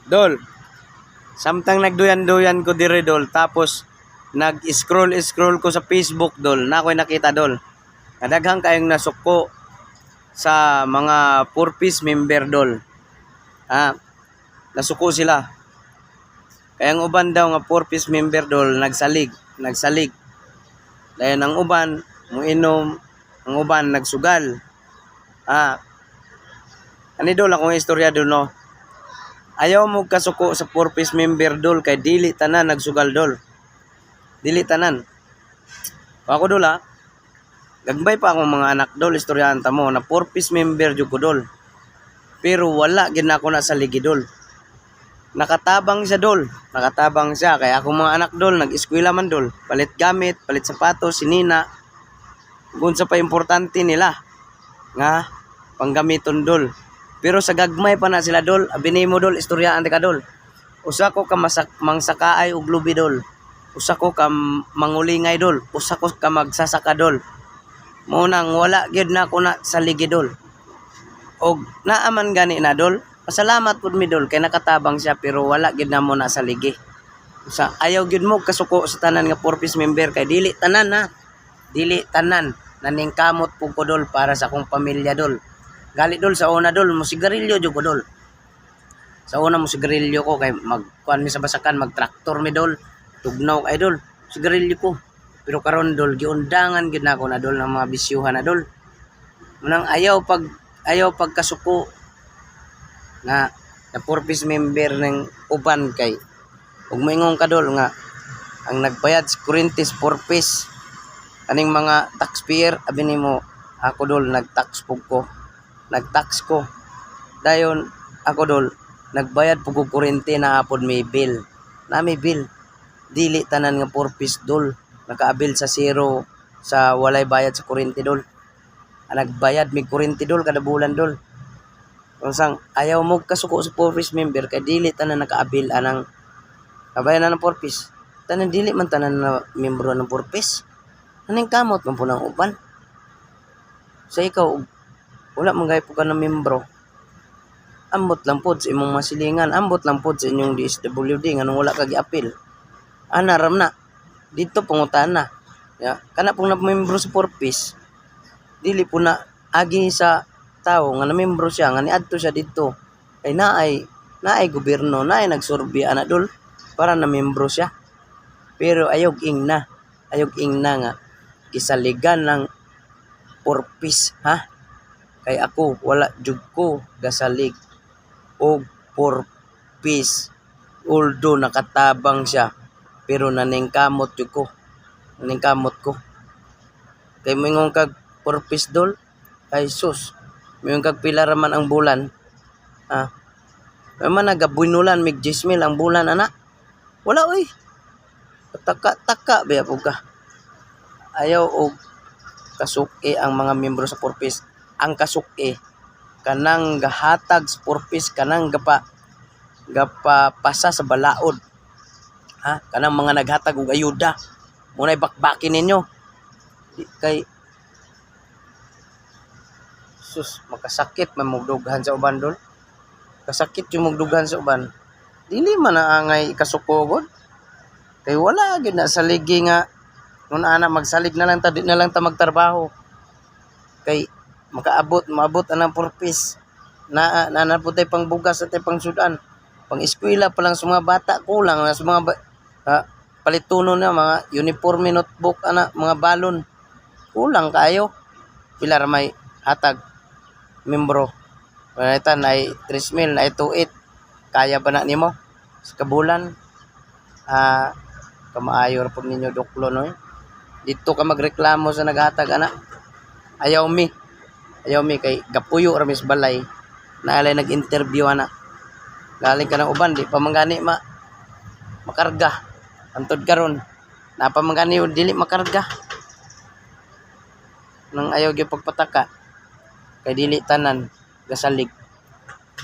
Dol, samtang nagduyan-duyan ko dire dol, tapos nag-scroll ko sa Facebook dol, na ako'y nakita dol. Nadaghang kayong nasuko sa mga purpose member dol. Nasuko sila. Kaya ang uban daw nga purpose member dol nagsalig. Dahil ang uban muinom, ang uban nagsugal. Ani dol akong istorya dol no. Ayaw mo kasuko sa purpose member dol kay dili tanan nagsugal dol. Dili tanan. Ako dol gagbay pa akong mga anak dol, istoryahan ta mo na purpose member jud ko dol. Pero wala gid na ako na sa ligi dol. Nakatabang siya dol. Nakatabang siya kay akong mga anak dol nag-eskwela man dol. Palit gamit, palit sapatos, sinina. Kung sa pa importante nila nga panggamiton dol. Pero sa gagmay pa na sila dol, abini mo dol, istoryaan ka dol. Usa ko ka mangsakaay og lubi dol. Usa ko ka mangulingay dol. Usa ko ka magsasaka dol. Mo nang wala gyud na ako na sa ligi dol. Og naaman gani na dol. Pasalamat pud mi dol kay nakatabang siya pero wala gyud na mo na sa ligi. Sa ayaw gyud mo kasuko sa tanan nga purpose member kay dili tanan ha. Dili tanan naningkamot pud ko dol para sa akong pamilya dol. Gali dol sa una dol mo sigarilyo jud ko dol. Sa una mo sigarilyo ko kay magkuan mi sa basakan magtraktor mi dol. Tugnaw kay dol sigarilyo ko. Pero karon dol giundangan gid nako na dol ng mga bisyuhan na dol. Munang ayaw pag kasuko nga na purpose member ng uban kay ug moingon ka dol nga ang nagbayad sa kurintis purpose kaning mga taxpayer abi nimo ako dol nagtax ko dayon ako dol nagbayad pug og kuryente na apod may bill dili tanan nga purpose dol nakaabil sa zero sa walay bayad sa kuryente dol nagbayad mig kuryente dol kada bulan dol unsang ayaw mo kasuko sa purpose member kay dili tanan nakaabil anang kabayan na ng purpose tanan dili man tanan na membro ng purpose aning kamot man po ng uban sa ikaw wala man gay po ka na membro ambot lang pod sa imong masilingan ambot lang pod sa inyong DSWD nganong wala ka giapil ram na dito pangutan na kana pong na membro sa purpose dili po na agi sa tao nga na membro siya nga niadto siya dito ay naay gobyerno naay nagsurvey ana dol para na membro siya pero ayog ing na nga gisaligan ng purpose kay ako wala jud ko gasalig og purpose although nakatabang siya pero naningkamot ko kay moingon kag purpose dol ay sus moingon kag pila ra man ang bulan man nagabuinulan mig 10,000 ang bulan ana wala oy taka biya pug ka ayaw og kasuki ang mga miyembro sa purpose ang kasuki kanang gahatag sa purpose kanang gapasa sa balaod kanang mga naghatag og ayuda munay bakbakin ninyo kay sus makasakit man mugdughan sa uban dol kasakit yung mugdughan sa uban dili man naangay kasuko gud kay wala gid na sa ligi nga nun ana magsalig na lang ta di na lang ta magtrabaho kay maabot anang purpose na po tay pangbugas at tay pangsudan pang eskwela pa lang sa mga bata kulang na sa mga palituno na mga uniforme notebook mga balon kulang kayo pila ra may hatag membro Panaitan ay 3,000 na 2,800 kaya ba na nimo sa kabulan kamaayo ra pud ninyo duklo no dito ka magreklamo sa naghatag ayaw mi kay gapuyo ra mis balay naalay nag-interview galing ka ng uban di pa mangani makarga antod karon na pa mangani dili makarga nang ayaw gyud pagpataka kay dili tanan gasalig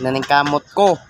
naningkamot ko